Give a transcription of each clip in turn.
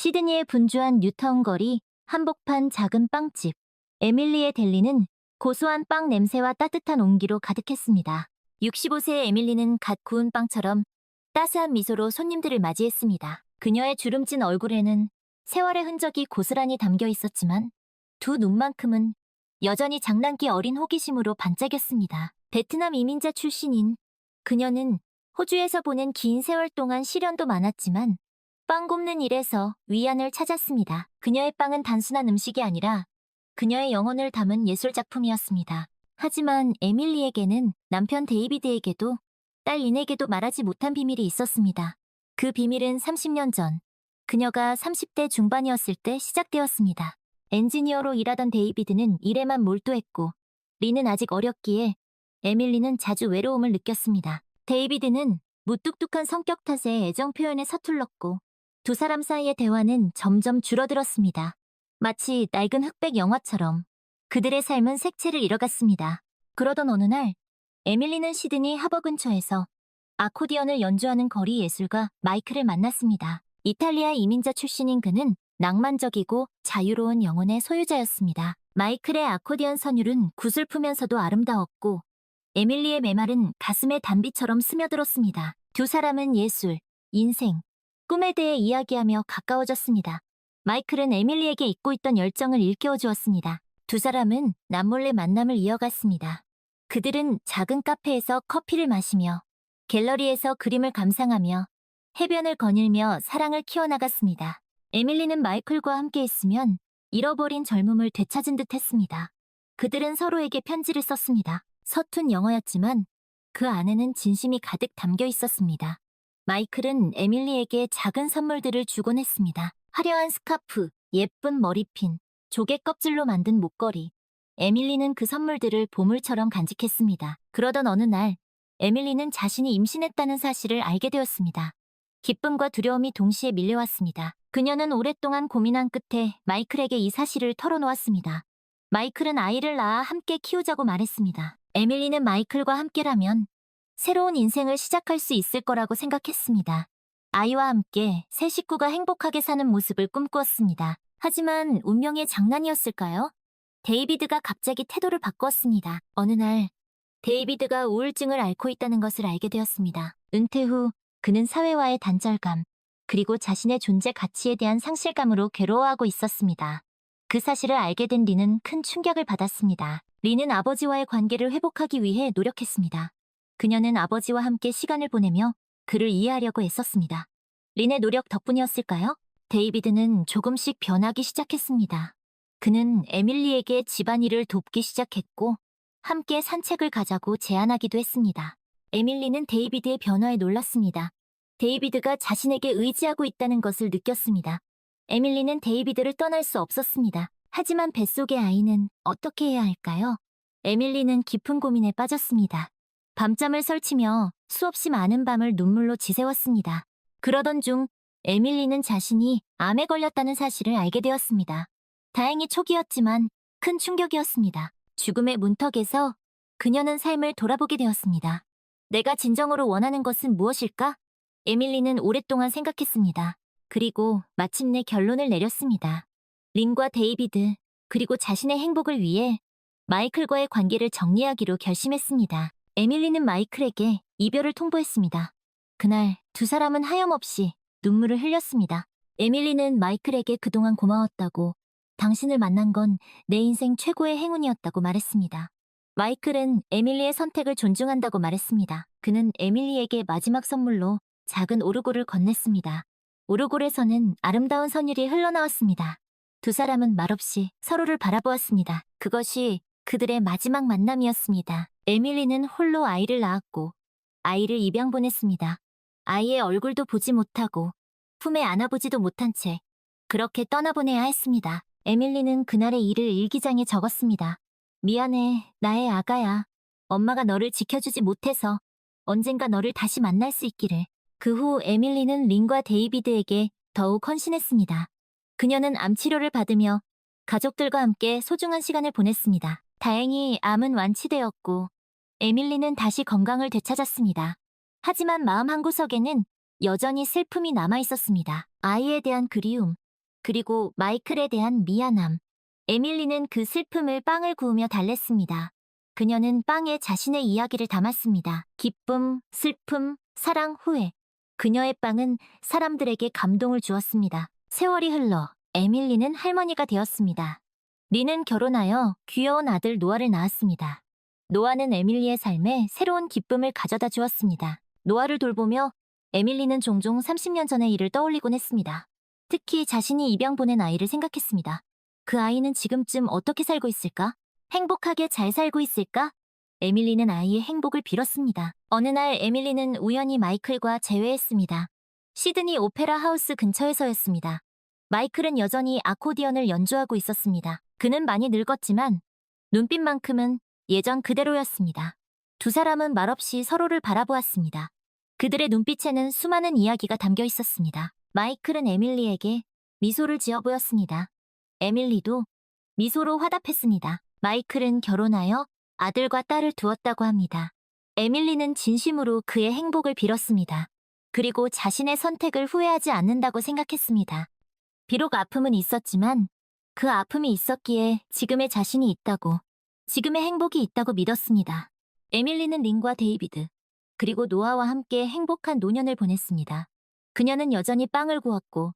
시드니의 분주한 뉴타운 거리, 한복판 작은 빵집, 에밀리의 델리는 고소한 빵 냄새와 따뜻한 온기로 가득했습니다. 65세의 에밀리는 갓 구운 빵처럼 따스한 미소로 손님들을 맞이했습니다. 그녀의 주름진 얼굴에는 세월의 흔적이 고스란히 담겨 있었지만 두 눈만큼은 여전히 장난기 어린 호기심으로 반짝였습니다. 베트남 이민자 출신인 그녀는 호주에서 보낸 긴 세월 동안 시련도 많았지만 빵 굽는 일에서 위안을 찾았습니다. 그녀의 빵은 단순한 음식이 아니라 그녀의 영혼을 담은 예술작품이었습니다. 하지만 에밀리에게는 남편 데이비드에게도 딸 린에게도 말하지 못한 비밀이 있었습니다. 그 비밀은 30년 전, 그녀가 30대 중반이었을 때 시작되었습니다. 엔지니어로 일하던 데이비드는 일에만 몰두했고, 린은 아직 어렸기에 에밀리는 자주 외로움을 느꼈습니다. 데이비드는 무뚝뚝한 성격 탓에 애정 표현에 서툴렀고, 두 사람 사이의 대화는 점점 줄어들었습니다. 마치 낡은 흑백 영화처럼 그들의 삶은 색채를 잃어갔습니다. 그러던 어느 날, 에밀리는 시드니 하버 근처에서 아코디언을 연주하는 거리 예술가 마이클을 만났습니다. 이탈리아 이민자 출신인 그는 낭만적이고 자유로운 영혼의 소유자였습니다. 마이클의 아코디언 선율은 구슬프면서도 아름다웠고 에밀리의 메말은 가슴에 단비처럼 스며들었습니다. 두 사람은 예술, 인생, 꿈에 대해 이야기하며 가까워졌습니다. 마이클은 에밀리에게 잊고 있던 열정을 일깨워주었습니다. 두 사람은 남몰래 만남을 이어갔습니다. 그들은 작은 카페에서 커피를 마시며 갤러리에서 그림을 감상하며 해변을 거닐며 사랑을 키워나갔습니다. 에밀리는 마이클과 함께 있으면 잃어버린 젊음을 되찾은 듯 했습니다. 그들은 서로에게 편지를 썼습니다. 서툰 영어였지만 그 안에는 진심이 가득 담겨 있었습니다. 마이클은 에밀리에게 작은 선물들을 주곤 했습니다. 화려한 스카프, 예쁜 머리핀, 조개 껍질로 만든 목걸이. 에밀리는 그 선물들을 보물처럼 간직했습니다. 그러던 어느 날, 에밀리는 자신이 임신했다는 사실을 알게 되었습니다. 기쁨과 두려움이 동시에 밀려왔습니다. 그녀는 오랫동안 고민한 끝에 마이클에게 이 사실을 털어놓았습니다. 마이클은 아이를 낳아 함께 키우자고 말했습니다. 에밀리는 마이클과 함께라면 새로운 인생을 시작할 수 있을 거라고 생각했습니다. 아이와 함께 새 식구가 행복하게 사는 모습을 꿈꾸었습니다. 하지만 운명의 장난이었을까요? 데이비드가 갑자기 태도를 바꾸었습니다. 어느 날, 데이비드가 우울증을 앓고 있다는 것을 알게 되었습니다. 은퇴 후 그는 사회와의 단절감, 그리고 자신의 존재 가치에 대한 상실감으로 괴로워하고 있었습니다. 그 사실을 알게 된 린은 큰 충격을 받았습니다. 린은 아버지와의 관계를 회복하기 위해 노력했습니다. 그녀는 아버지와 함께 시간을 보내며 그를 이해하려고 애썼습니다. 린의 노력 덕분이었을까요? 데이비드는 조금씩 변하기 시작했습니다. 그는 에밀리에게 집안일을 돕기 시작했고 함께 산책을 가자고 제안하기도 했습니다. 에밀리는 데이비드의 변화에 놀랐습니다. 데이비드가 자신에게 의지하고 있다는 것을 느꼈습니다. 에밀리는 데이비드를 떠날 수 없었습니다. 하지만 뱃속의 아이는 어떻게 해야 할까요? 에밀리는 깊은 고민에 빠졌습니다. 밤잠을 설치며 수없이 많은 밤을 눈물로 지새웠습니다. 그러던 중 에밀리는 자신이 암에 걸렸다는 사실을 알게 되었습니다. 다행히 초기였지만 큰 충격이었습니다. 죽음의 문턱에서 그녀는 삶을 돌아보게 되었습니다. 내가 진정으로 원하는 것은 무엇일까? 에밀리는 오랫동안 생각했습니다. 그리고 마침내 결론을 내렸습니다. 린과 데이비드, 그리고 자신의 행복을 위해 마이클과의 관계를 정리하기로 결심했습니다. 에밀리는 마이클에게 이별을 통보했습니다. 그날 두 사람은 하염없이 눈물을 흘렸습니다. 에밀리는 마이클에게 그동안 고마웠다고, 당신을 만난 건 내 인생 최고의 행운이었다고 말했습니다. 마이클은 에밀리의 선택을 존중한다고 말했습니다. 그는 에밀리에게 마지막 선물로 작은 오르골을 건넸습니다. 오르골에서는 아름다운 선율이 흘러나왔습니다. 두 사람은 말없이 서로를 바라보았습니다. 그것이 그들의 마지막 만남이었습니다. 에밀리는 홀로 아이를 낳았고 아이를 입양 보냈습니다. 아이의 얼굴도 보지 못하고 품에 안아보지도 못한 채 그렇게 떠나보내야 했습니다. 에밀리는 그날의 일을 일기장에 적었습니다. 미안해, 나의 아가야. 엄마가 너를 지켜주지 못해서 언젠가 너를 다시 만날 수 있기를. 그 후 에밀리는 린과 데이비드에게 더욱 헌신했습니다. 그녀는 암 치료를 받으며 가족들과 함께 소중한 시간을 보냈습니다. 다행히 암은 완치되었고 에밀리는 다시 건강을 되찾았습니다. 하지만 마음 한구석에는 여전히 슬픔이 남아있었습니다. 아이에 대한 그리움, 그리고 마이클에 대한 미안함. 에밀리는 그 슬픔을 빵을 구우며 달랬습니다. 그녀는 빵에 자신의 이야기를 담았습니다. 기쁨, 슬픔, 사랑, 후회. 그녀의 빵은 사람들에게 감동을 주었습니다. 세월이 흘러 에밀리는 할머니가 되었습니다. 리는 결혼하여 귀여운 아들 노아를 낳았습니다. 노아는 에밀리의 삶에 새로운 기쁨을 가져다 주었습니다. 노아를 돌보며 에밀리는 종종 30년 전의 일을 떠올리곤 했습니다. 특히 자신이 입양 보낸 아이를 생각했습니다. 그 아이는 지금쯤 어떻게 살고 있을까? 행복하게 잘 살고 있을까? 에밀리는 아이의 행복을 빌었습니다. 어느 날 에밀리는 우연히 마이클과 재회했습니다. 시드니 오페라 하우스 근처에서였습니다. 마이클은 여전히 아코디언을 연주하고 있었습니다. 그는 많이 늙었지만 눈빛만큼은 예전 그대로였습니다. 두 사람은 말없이 서로를 바라보았습니다. 그들의 눈빛에는 수많은 이야기가 담겨 있었습니다. 마이클은 에밀리에게 미소를 지어 보였습니다. 에밀리도 미소로 화답했습니다. 마이클은 결혼하여 아들과 딸을 두었다고 합니다. 에밀리는 진심으로 그의 행복을 빌었습니다. 그리고 자신의 선택을 후회하지 않는다고 생각했습니다. 비록 아픔은 있었지만 그 아픔이 있었기에 지금의 자신이 있다고, 지금의 행복이 있다고 믿었습니다. 에밀리는 린과 데이비드, 그리고 노아와 함께 행복한 노년을 보냈습니다. 그녀는 여전히 빵을 구웠고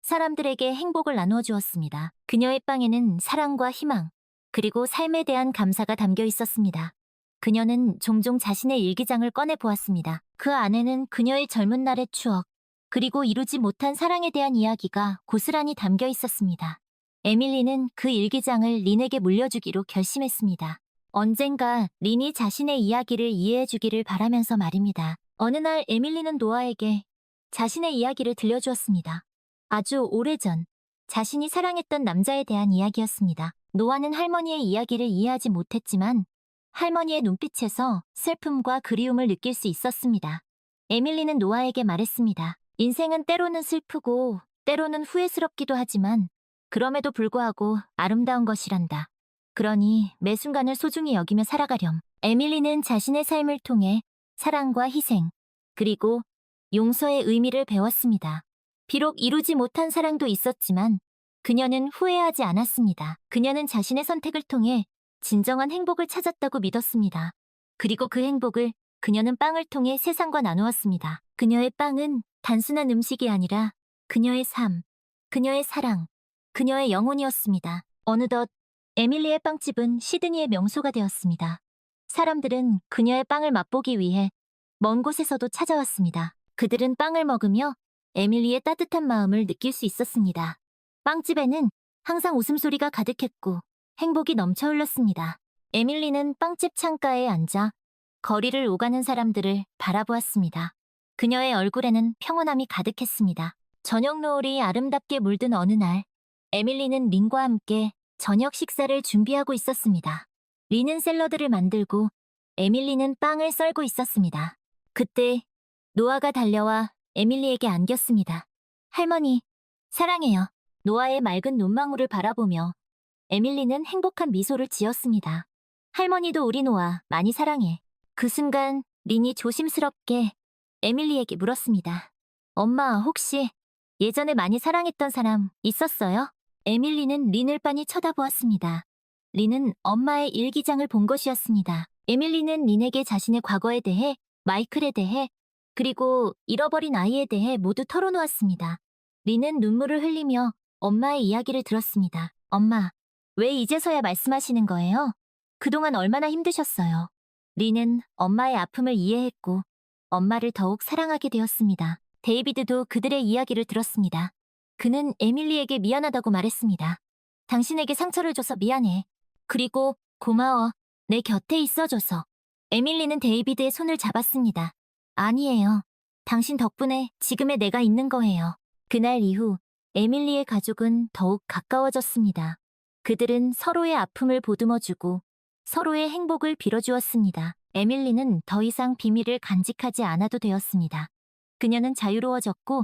사람들에게 행복을 나누어 주었습니다. 그녀의 빵에는 사랑과 희망, 그리고 삶에 대한 감사가 담겨 있었습니다. 그녀는 종종 자신의 일기장을 꺼내 보았습니다. 그 안에는 그녀의 젊은 날의 추억, 그리고 이루지 못한 사랑에 대한 이야기가 고스란히 담겨 있었습니다. 에밀리는 그 일기장을 린에게 물려주기로 결심했습니다. 언젠가 린이 자신의 이야기를 이해해주기를 바라면서 말입니다. 어느 날 에밀리는 노아에게 자신의 이야기를 들려주었습니다. 아주 오래전 자신이 사랑했던 남자에 대한 이야기였습니다. 노아는 할머니의 이야기를 이해하지 못했지만 할머니의 눈빛에서 슬픔과 그리움을 느낄 수 있었습니다. 에밀리는 노아에게 말했습니다. 인생은 때로는 슬프고 때로는 후회스럽기도 하지만 그럼에도 불구하고 아름다운 것이란다. 그러니 매 순간을 소중히 여기며 살아가렴. 에밀리는 자신의 삶을 통해 사랑과 희생, 그리고 용서의 의미를 배웠습니다. 비록 이루지 못한 사랑도 있었지만 그녀는 후회하지 않았습니다. 그녀는 자신의 선택을 통해 진정한 행복을 찾았다고 믿었습니다. 그리고 그 행복을 그녀는 빵을 통해 세상과 나누었습니다. 그녀의 빵은 단순한 음식이 아니라 그녀의 삶, 그녀의 사랑, 그녀의 영혼이었습니다. 어느덧 에밀리의 빵집은 시드니의 명소가 되었습니다. 사람들은 그녀의 빵을 맛보기 위해 먼 곳에서도 찾아왔습니다. 그들은 빵을 먹으며 에밀리의 따뜻한 마음을 느낄 수 있었습니다. 빵집에는 항상 웃음소리가 가득했고 행복이 넘쳐 흘렀습니다. 에밀리는 빵집 창가에 앉아 거리를 오가는 사람들을 바라보았습니다. 그녀의 얼굴에는 평온함이 가득했습니다. 저녁 노을이 아름답게 물든 어느 날, 에밀리는 린과 함께 저녁 식사를 준비하고 있었습니다. 린은 샐러드를 만들고 에밀리는 빵을 썰고 있었습니다. 그때 노아가 달려와 에밀리에게 안겼습니다. 할머니, 사랑해요. 노아의 맑은 눈망울을 바라보며 에밀리는 행복한 미소를 지었습니다. 할머니도 우리 노아 많이 사랑해. 그 순간 린이 조심스럽게 에밀리에게 물었습니다. 엄마, 혹시 예전에 많이 사랑했던 사람 있었어요? 에밀리는 린을 빤히 쳐다보았습니다. 린은 엄마의 일기장을 본 것이었습니다. 에밀리는 린에게 자신의 과거에 대해, 마이클에 대해, 그리고 잃어버린 아이에 대해 모두 털어놓았습니다. 린은 눈물을 흘리며 엄마의 이야기를 들었습니다. 엄마, 왜 이제서야 말씀하시는 거예요? 그동안 얼마나 힘드셨어요. 린은 엄마의 아픔을 이해했고 엄마를 더욱 사랑하게 되었습니다. 데이비드도 그들의 이야기를 들었습니다. 그는 에밀리에게 미안하다고 말했습니다. 당신에게 상처를 줘서 미안해. 그리고 고마워. 내 곁에 있어줘서. 에밀리는 데이비드의 손을 잡았습니다. 아니에요. 당신 덕분에 지금의 내가 있는 거예요. 그날 이후 에밀리의 가족은 더욱 가까워졌습니다. 그들은 서로의 아픔을 보듬어주고 서로의 행복을 빌어주었습니다. 에밀리는 더 이상 비밀을 간직하지 않아도 되었습니다. 그녀는 자유로워졌고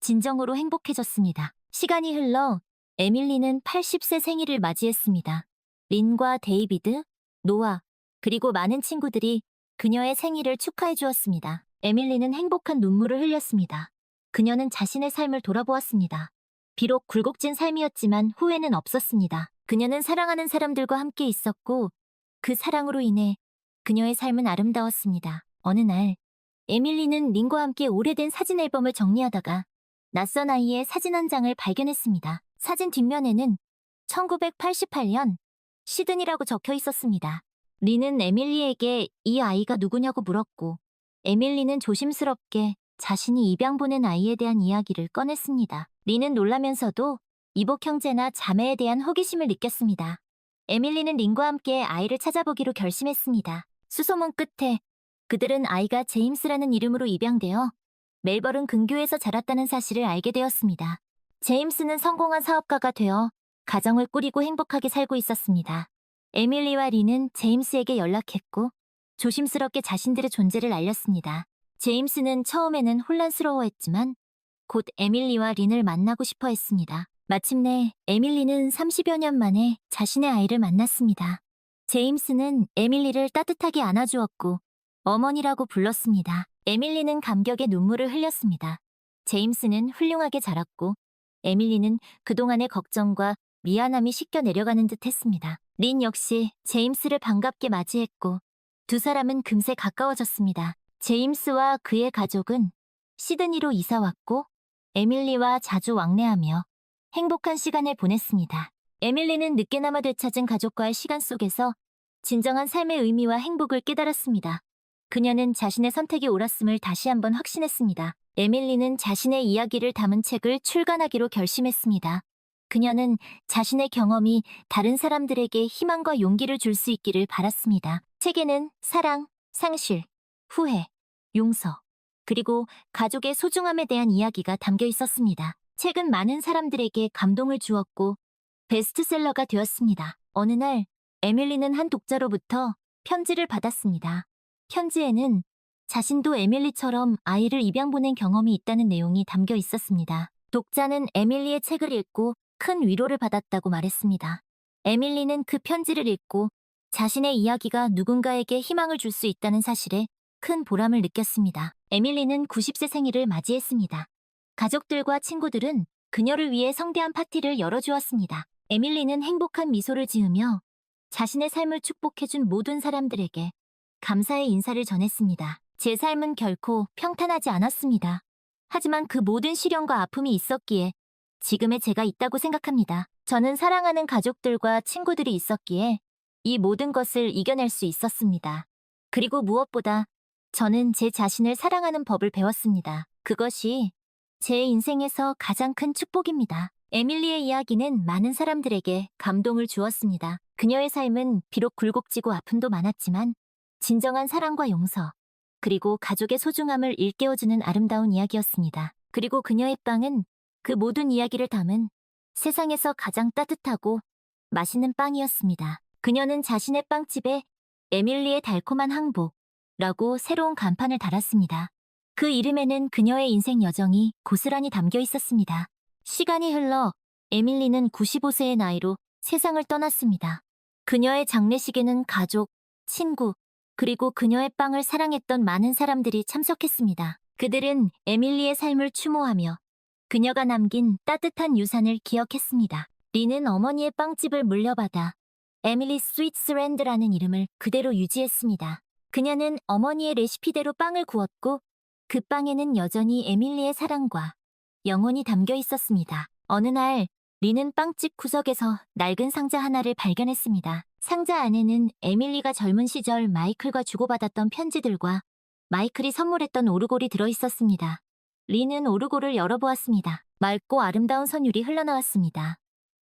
진정으로 행복해졌습니다. 시간이 흘러 에밀리는 80세 생일을 맞이했습니다. 린과 데이비드, 노아, 그리고 많은 친구들이 그녀의 생일을 축하해 주었습니다. 에밀리는 행복한 눈물을 흘렸습니다. 그녀는 자신의 삶을 돌아보았습니다. 비록 굴곡진 삶이었지만 후회는 없었습니다. 그녀는 사랑하는 사람들과 함께 있었고 그 사랑으로 인해 그녀의 삶은 아름다웠습니다. 어느 날 에밀리는 린과 함께 오래된 사진 앨범을 정리하다가 낯선 아이의 사진 한 장을 발견했습니다. 사진 뒷면에는 1988년 시드니라고 적혀 있었습니다. 린은 에밀리에게 이 아이가 누구냐고 물었고 에밀리는 조심스럽게 자신이 입양 보낸 아이에 대한 이야기를 꺼냈습니다. 린은 놀라면서도 이복 형제나 자매에 대한 호기심을 느꼈습니다. 에밀리는 린과 함께 아이를 찾아보기로 결심했습니다. 수소문 끝에 그들은 아이가 제임스라는 이름으로 입양되어 멜버른 근교에서 자랐다는 사실을 알게 되었습니다. 제임스는 성공한 사업가가 되어 가정을 꾸리고 행복하게 살고 있었습니다. 에밀리와 린은 제임스에게 연락했고 조심스럽게 자신들의 존재를 알렸습니다. 제임스는 처음에는 혼란스러워했지만 곧 에밀리와 린을 만나고 싶어 했습니다. 마침내 에밀리는 30여 년 만에 자신의 아이를 만났습니다. 제임스는 에밀리를 따뜻하게 안아주었고 어머니라고 불렀습니다. 에밀리는 감격의 눈물을 흘렸습니다. 제임스는 훌륭하게 자랐고 에밀리는 그동안의 걱정과 미안함이 씻겨 내려가는 듯 했습니다. 린 역시 제임스를 반갑게 맞이했고 두 사람은 금세 가까워졌습니다. 제임스와 그의 가족은 시드니로 이사왔고 에밀리와 자주 왕래하며 행복한 시간을 보냈습니다. 에밀리는 늦게나마 되찾은 가족과의 시간 속에서 진정한 삶의 의미와 행복을 깨달았습니다. 그녀는 자신의 선택이 옳았음을 다시 한번 확신했습니다. 에밀리는 자신의 이야기를 담은 책을 출간하기로 결심했습니다. 그녀는 자신의 경험이 다른 사람들에게 희망과 용기를 줄 수 있기를 바랐습니다. 책에는 사랑, 상실, 후회, 용서, 그리고 가족의 소중함에 대한 이야기가 담겨 있었습니다. 책은 많은 사람들에게 감동을 주었고 베스트셀러가 되었습니다. 어느 날 에밀리는 한 독자로부터 편지를 받았습니다. 편지에는 자신도 에밀리처럼 아이를 입양 보낸 경험이 있다는 내용이 담겨 있었습니다. 독자는 에밀리의 책을 읽고 큰 위로를 받았다고 말했습니다. 에밀리는 그 편지를 읽고 자신의 이야기가 누군가에게 희망을 줄 수 있다는 사실에 큰 보람을 느꼈습니다. 에밀리는 90세 생일을 맞이했습니다. 가족들과 친구들은 그녀를 위해 성대한 파티를 열어주었습니다. 에밀리는 행복한 미소를 지으며 자신의 삶을 축복해준 모든 사람들에게 감사의 인사를 전했습니다. 제 삶은 결코 평탄하지 않았습니다. 하지만 그 모든 시련과 아픔이 있었기에 지금의 제가 있다고 생각합니다. 저는 사랑하는 가족들과 친구들이 있었기에 이 모든 것을 이겨낼 수 있었습니다. 그리고 무엇보다 저는 제 자신을 사랑하는 법을 배웠습니다. 그것이 제 인생에서 가장 큰 축복입니다. 에밀리의 이야기는 많은 사람들에게 감동을 주었습니다. 그녀의 삶은 비록 굴곡지고 아픔도 많았지만 진정한 사랑과 용서, 그리고 가족의 소중함을 일깨워주는 아름다운 이야기였습니다. 그리고 그녀의 빵은 그 모든 이야기를 담은 세상에서 가장 따뜻하고 맛있는 빵이었습니다. 그녀는 자신의 빵집에 에밀리의 달콤한 항복라고 새로운 간판을 달았습니다. 그 이름에는 그녀의 인생 여정이 고스란히 담겨 있었습니다. 시간이 흘러 에밀리는 95세의 나이로 세상을 떠났습니다. 그녀의 장례식에는 가족, 친구, 그리고 그녀의 빵을 사랑했던 많은 사람들이 참석했습니다. 그들은 에밀리의 삶을 추모하며 그녀가 남긴 따뜻한 유산을 기억했습니다. 린은 어머니의 빵집을 물려받아 에밀리 스위트스랜드라는 이름을 그대로 유지했습니다. 그녀는 어머니의 레시피대로 빵을 구웠고 그 빵에는 여전히 에밀리의 사랑과 영혼이 담겨 있었습니다. 어느 날 린은 빵집 구석에서 낡은 상자 하나를 발견했습니다. 상자 안에는 에밀리가 젊은 시절 마이클과 주고받았던 편지들과 마이클이 선물했던 오르골이 들어있었습니다. 린은 오르골을 열어보았습니다. 맑고 아름다운 선율이 흘러나왔습니다.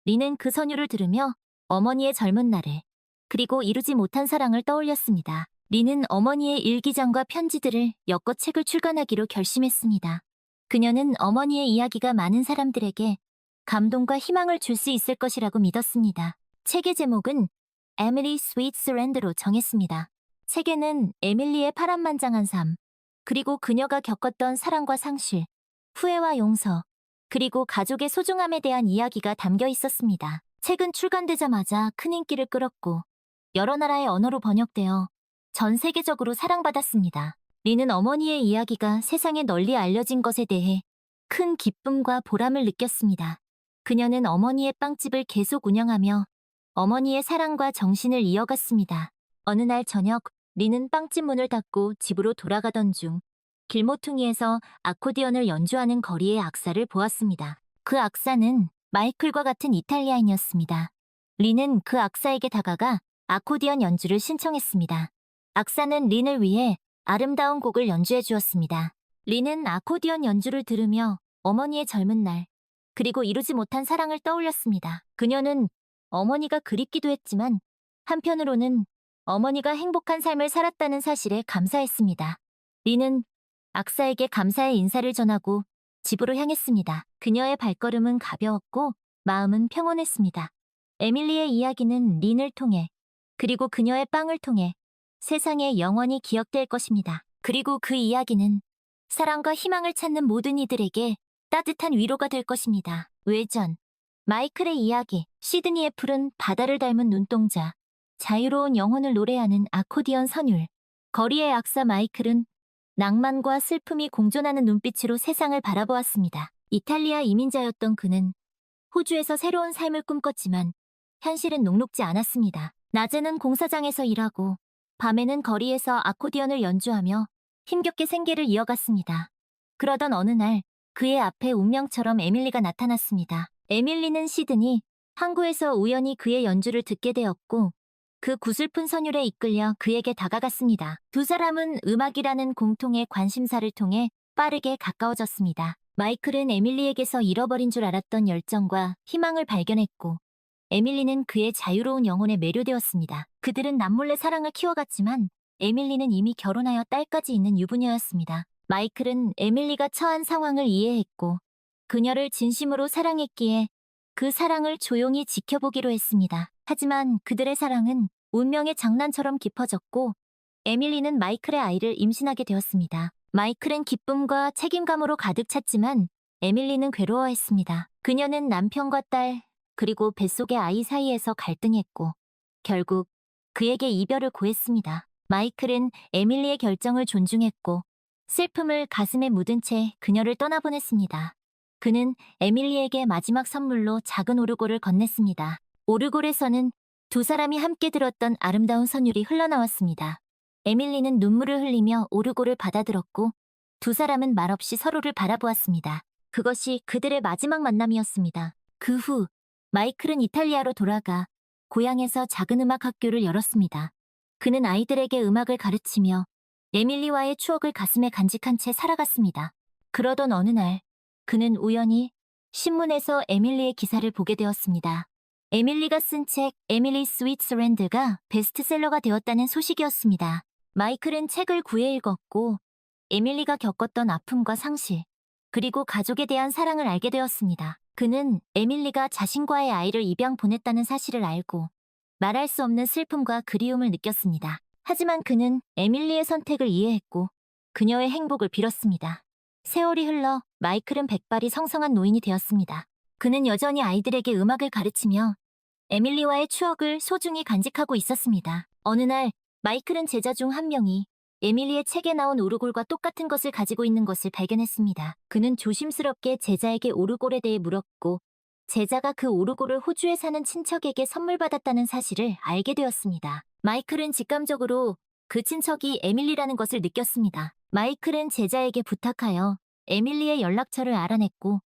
린은 그 선율을 들으며 어머니의 젊은 날을, 그리고 이루지 못한 사랑을 떠올렸습니다. 린은 어머니의 일기장과 편지들을 엮어 책을 출간하기로 결심했습니다. 그녀는 어머니의 이야기가 많은 사람들에게 감동과 희망을 줄 수 있을 것이라고 믿었습니다. 책의 제목은 에밀리 스위트스랜드로 정했습니다. 책에는 에밀리의 파란만장한 삶, 그리고 그녀가 겪었던 사랑과 상실, 후회와 용서, 그리고 가족의 소중함에 대한 이야기가 담겨 있었습니다. 책은 출간되자마자 큰 인기를 끌었고 여러 나라의 언어로 번역되어 전 세계적으로 사랑받았습니다. 린은 어머니의 이야기가 세상에 널리 알려진 것에 대해 큰 기쁨과 보람을 느꼈습니다. 그녀는 어머니의 빵집을 계속 운영하며 어머니의 사랑과 정신을 이어갔습니다. 어느 날 저녁, 리는 빵집 문을 닫고 집으로 돌아가던 중 길모퉁이에서 아코디언을 연주하는 거리의 악사를 보았습니다. 그 악사는 마이클과 같은 이탈리아인이었습니다. 리는 그 악사에게 다가가 아코디언 연주를 신청했습니다. 악사는 린을 위해 아름다운 곡을 연주해 주었습니다. 리는 아코디언 연주를 들으며 어머니의 젊은 날, 그리고 이루지 못한 사랑을 떠올렸습니다. 그녀는 어머니가 그립기도 했지만 한편으로는 어머니가 행복한 삶을 살았다는 사실에 감사했습니다. 리는 악사에게 감사의 인사를 전하고 집으로 향했습니다. 그녀의 발걸음은 가벼웠고 마음은 평온했습니다. 에밀리의 이야기는 린을 통해, 그리고 그녀의 빵을 통해 세상에 영원히 기억될 것입니다. 그리고 그 이야기는 사랑과 희망을 찾는 모든 이들에게 따뜻한 위로가 될 것입니다. 외전, 마이클의 이야기, 시드니의 푸른 바다를 닮은 눈동자, 자유로운 영혼을 노래하는 아코디언 선율, 거리의 악사 마이클은 낭만과 슬픔이 공존하는 눈빛으로 세상을 바라보았습니다. 이탈리아 이민자였던 그는 호주에서 새로운 삶을 꿈꿨지만 현실은 녹록지 않았습니다. 낮에는 공사장에서 일하고 밤에는 거리에서 아코디언을 연주하며 힘겹게 생계를 이어갔습니다. 그러던 어느 날 그의 앞에 운명처럼 에밀리가 나타났습니다. 에밀리는 시드니, 항구에서 우연히 그의 연주를 듣게 되었고 그 구슬픈 선율에 이끌려 그에게 다가갔습니다. 두 사람은 음악이라는 공통의 관심사를 통해 빠르게 가까워졌습니다. 마이클은 에밀리에게서 잃어버린 줄 알았던 열정과 희망을 발견했고 에밀리는 그의 자유로운 영혼에 매료되었습니다. 그들은 남몰래 사랑을 키워갔지만 에밀리는 이미 결혼하여 딸까지 있는 유부녀였습니다. 마이클은 에밀리가 처한 상황을 이해했고 그녀를 진심으로 사랑했기에 그 사랑을 조용히 지켜보기로 했습니다. 하지만 그들의 사랑은 운명의 장난처럼 깊어졌고 에밀리는 마이클의 아이를 임신하게 되었습니다. 마이클은 기쁨과 책임감으로 가득 찼지만 에밀리는 괴로워했습니다. 그녀는 남편과 딸, 그리고 뱃속의 아이 사이에서 갈등했고 결국 그에게 이별을 고했습니다. 마이클은 에밀리의 결정을 존중했고 슬픔을 가슴에 묻은 채 그녀를 떠나보냈습니다. 그는 에밀리에게 마지막 선물로 작은 오르골을 건넸습니다. 오르골에서는 두 사람이 함께 들었던 아름다운 선율이 흘러나왔습니다. 에밀리는 눈물을 흘리며 오르골을 받아들었고 두 사람은 말없이 서로를 바라보았습니다. 그것이 그들의 마지막 만남이었습니다. 그 후 마이클은 이탈리아로 돌아가 고향에서 작은 음악 학교를 열었습니다. 그는 아이들에게 음악을 가르치며 에밀리와의 추억을 가슴에 간직한 채 살아갔습니다. 그러던 어느 날 그는 우연히 신문에서 에밀리의 기사를 보게 되었습니다. 에밀리가 쓴 책 에밀리 스위트랜드가 베스트셀러가 되었다는 소식이었습니다. 마이클은 책을 구해 읽었고 에밀리가 겪었던 아픔과 상실, 그리고 가족에 대한 사랑을 알게 되었습니다. 그는 에밀리가 자신과의 아이를 입양 보냈다는 사실을 알고 말할 수 없는 슬픔과 그리움을 느꼈습니다. 하지만 그는 에밀리의 선택을 이해했고 그녀의 행복을 빌었습니다. 세월이 흘러 마이클은 백발이 성성한 노인이 되었습니다. 그는 여전히 아이들에게 음악을 가르치며 에밀리와의 추억을 소중히 간직하고 있었습니다. 어느 날 마이클은 제자 중 한 명이 에밀리의 책에 나온 오르골과 똑같은 것을 가지고 있는 것을 발견했습니다. 그는 조심스럽게 제자에게 오르골에 대해 물었고 제자가 그 오르골을 호주에 사는 친척에게 선물 받았다는 사실을 알게 되었습니다. 마이클은 직감적으로 그 친척이 에밀리라는 것을 느꼈습니다. 마이클은 제자에게 부탁하여 에밀리의 연락처를 알아냈고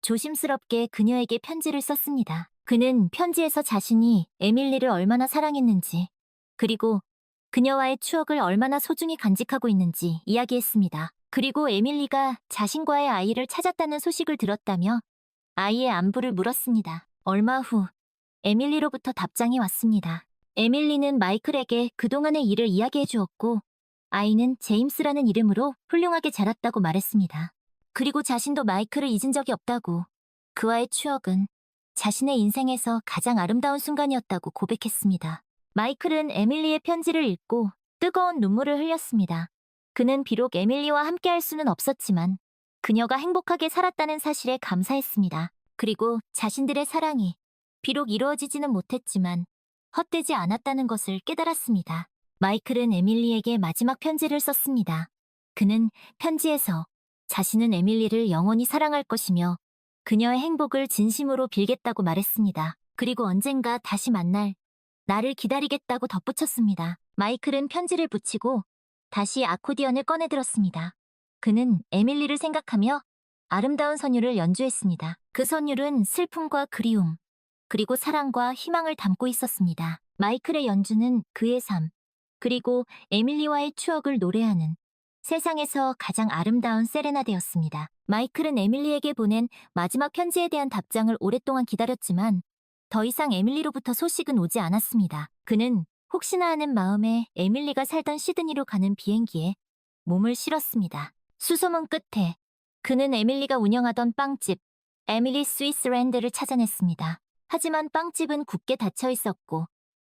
조심스럽게 그녀에게 편지를 썼습니다. 그는 편지에서 자신이 에밀리를 얼마나 사랑했는지, 그리고 그녀와의 추억을 얼마나 소중히 간직하고 있는지 이야기했습니다. 그리고 에밀리가 자신과의 아이를 찾았다는 소식을 들었다며 아이의 안부를 물었습니다. 얼마 후 에밀리로부터 답장이 왔습니다. 에밀리는 마이클에게 그동안의 일을 이야기해 주었고 아이는 제임스라는 이름으로 훌륭하게 자랐다고 말했습니다. 그리고 자신도 마이클을 잊은 적이 없다고, 그와의 추억은 자신의 인생에서 가장 아름다운 순간이었다고 고백했습니다. 마이클은 에밀리의 편지를 읽고 뜨거운 눈물을 흘렸습니다. 그는 비록 에밀리와 함께할 수는 없었지만 그녀가 행복하게 살았다는 사실에 감사했습니다. 그리고 자신들의 사랑이 비록 이루어지지는 못했지만 헛되지 않았다는 것을 깨달았습니다. 마이클은 에밀리에게 마지막 편지를 썼습니다. 그는 편지에서 자신은 에밀리를 영원히 사랑할 것이며 그녀의 행복을 진심으로 빌겠다고 말했습니다. 그리고 언젠가 다시 만날 나를 기다리겠다고 덧붙였습니다. 마이클은 편지를 붙이고 다시 아코디언을 꺼내들었습니다. 그는 에밀리를 생각하며 아름다운 선율을 연주했습니다. 그 선율은 슬픔과 그리움, 그리고 사랑과 희망을 담고 있었습니다. 마이클의 연주는 그의 삶, 그리고 에밀리와의 추억을 노래하는 세상에서 가장 아름다운 세레나데였습니다. 마이클은 에밀리에게 보낸 마지막 편지에 대한 답장을 오랫동안 기다렸지만 더 이상 에밀리로부터 소식은 오지 않았습니다. 그는 혹시나 하는 마음에 에밀리가 살던 시드니로 가는 비행기에 몸을 실었습니다. 수소문 끝에 그는 에밀리가 운영하던 빵집 에밀리 스위스랜드를 찾아냈습니다. 하지만 빵집은 굳게 닫혀 있었고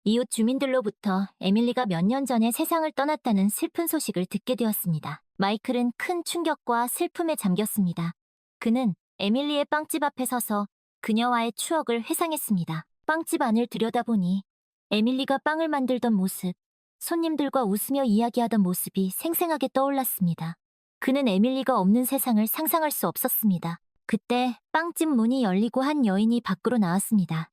이웃 주민들로부터 에밀리가 몇 년 전에 세상을 떠났다는 슬픈 소식을 듣게 되었습니다. 마이클은 큰 충격과 슬픔에 잠겼습니다. 그는 에밀리의 빵집 앞에 서서 그녀와의 추억을 회상했습니다. 빵집 안을 들여다보니 에밀리가 빵을 만들던 모습, 손님들과 웃으며 이야기하던 모습이 생생하게 떠올랐습니다. 그는 에밀리가 없는 세상을 상상할 수 없었습니다. 그때 빵집 문이 열리고 한 여인이 밖으로 나왔습니다.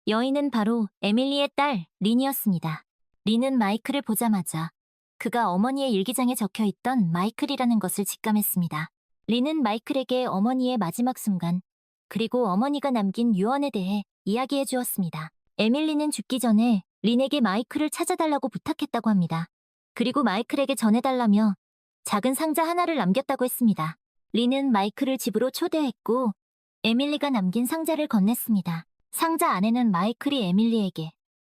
여인은 바로 에밀리의 딸 린이었습니다. 린은 마이클을 보자마자 그가 어머니의 일기장에 적혀있던 마이클이라는 것을 직감했습니다. 린은 마이클에게 어머니의 마지막 순간, 그리고 어머니가 남긴 유언에 대해 이야기해 주었습니다. 에밀리는 죽기 전에 린에게 마이클을 찾아달라고 부탁했다고 합니다. 그리고 마이클에게 전해달라며 작은 상자 하나를 남겼다고 했습니다. 린은 마이클을 집으로 초대했고 에밀리가 남긴 상자를 건넸습니다. 상자 안에는 마이클이 에밀리에게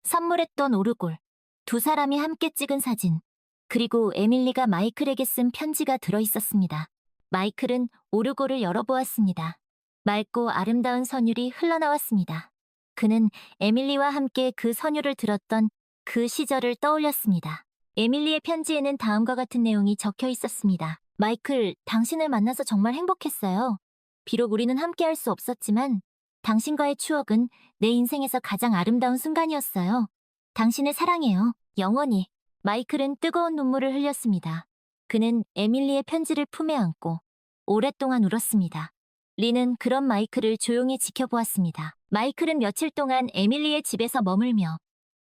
선물했던 오르골, 두 사람이 함께 찍은 사진, 그리고 에밀리가 마이클에게 쓴 편지가 들어있었습니다. 마이클은 오르골을 열어보았습니다. 맑고 아름다운 선율이 흘러나왔습니다. 그는 에밀리와 함께 그 선율을 들었던 그 시절을 떠올렸습니다. 에밀리의 편지에는 다음과 같은 내용이 적혀 있었습니다. 마이클, 당신을 만나서 정말 행복했어요. 비록 우리는 함께할 수 없었지만 당신과의 추억은 내 인생에서 가장 아름다운 순간이었어요. 당신을 사랑해요. 영원히. 마이클은 뜨거운 눈물을 흘렸습니다. 그는 에밀리의 편지를 품에 안고 오랫동안 울었습니다. 린은 그런 마이클을 조용히 지켜보았습니다. 마이클은 며칠 동안 에밀리의 집에서 머물며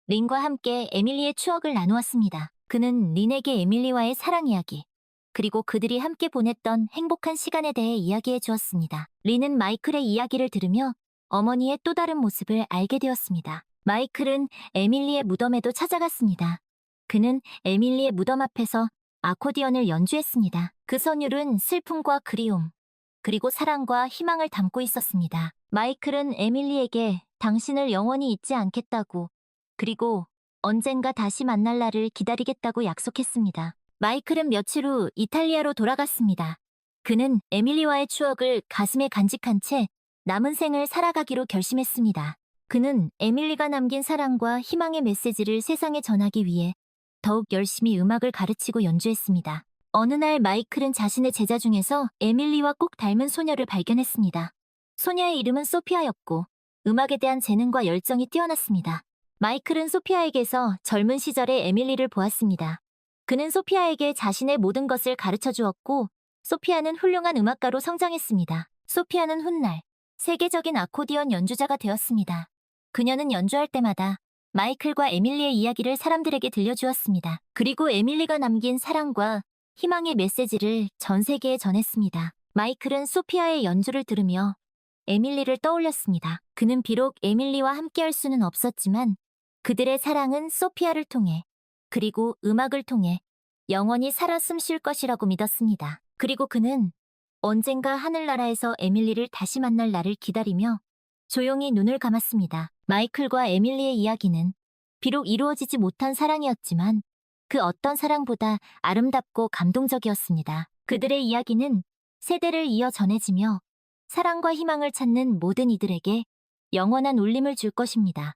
린과 함께 에밀리의 추억을 나누었습니다. 그는 린에게 에밀리와의 사랑 이야기, 그리고 그들이 함께 보냈던 행복한 시간에 대해 이야기해 주었습니다. 린은 마이클의 이야기를 들으며 어머니의 또 다른 모습을 알게 되었습니다. 마이클은 에밀리의 무덤에도 찾아갔습니다. 그는 에밀리의 무덤 앞에서 아코디언을 연주했습니다. 그 선율은 슬픔과 그리움, 그리고 사랑과 희망을 담고 있었습니다. 마이클은 에밀리에게 당신을 영원히 잊지 않겠다고, 그리고 언젠가 다시 만날 날을 기다리겠다고 약속했습니다. 마이클은 며칠 후 이탈리아로 돌아갔습니다. 그는 에밀리와의 추억을 가슴에 간직한 채 남은 생을 살아가기로 결심했습니다. 그는 에밀리가 남긴 사랑과 희망의 메시지를 세상에 전하기 위해 더욱 열심히 음악을 가르치고 연주했습니다. 어느 날 마이클은 자신의 제자 중에서 에밀리와 꼭 닮은 소녀를 발견했습니다. 소녀의 이름은 소피아였고 음악에 대한 재능과 열정이 뛰어났습니다. 마이클은 소피아에게서 젊은 시절의 에밀리를 보았습니다. 그는 소피아에게 자신의 모든 것을 가르쳐 주었고 소피아는 훌륭한 음악가로 성장했습니다. 소피아는 훗날 세계적인 아코디언 연주자가 되었습니다. 그녀는 연주할 때마다 마이클과 에밀리의 이야기를 사람들에게 들려주었습니다. 그리고 에밀리가 남긴 사랑과 희망의 메시지를 전 세계에 전했습니다. 마이클은 소피아의 연주를 들으며 에밀리를 떠올렸습니다. 그는 비록 에밀리와 함께할 수는 없었지만 그들의 사랑은 소피아를 통해, 그리고 음악을 통해 영원히 살아 숨쉴 것이라고 믿었습니다. 그리고 그는 언젠가 하늘나라에서 에밀리를 다시 만날 날을 기다리며 조용히 눈을 감았습니다. 마이클과 에밀리의 이야기는 비록 이루어지지 못한 사랑이었지만 그 어떤 사랑보다 아름답고 감동적이었습니다. 그들의 이야기는 세대를 이어 전해지며 사랑과 희망을 찾는 모든 이들에게 영원한 울림을 줄 것입니다.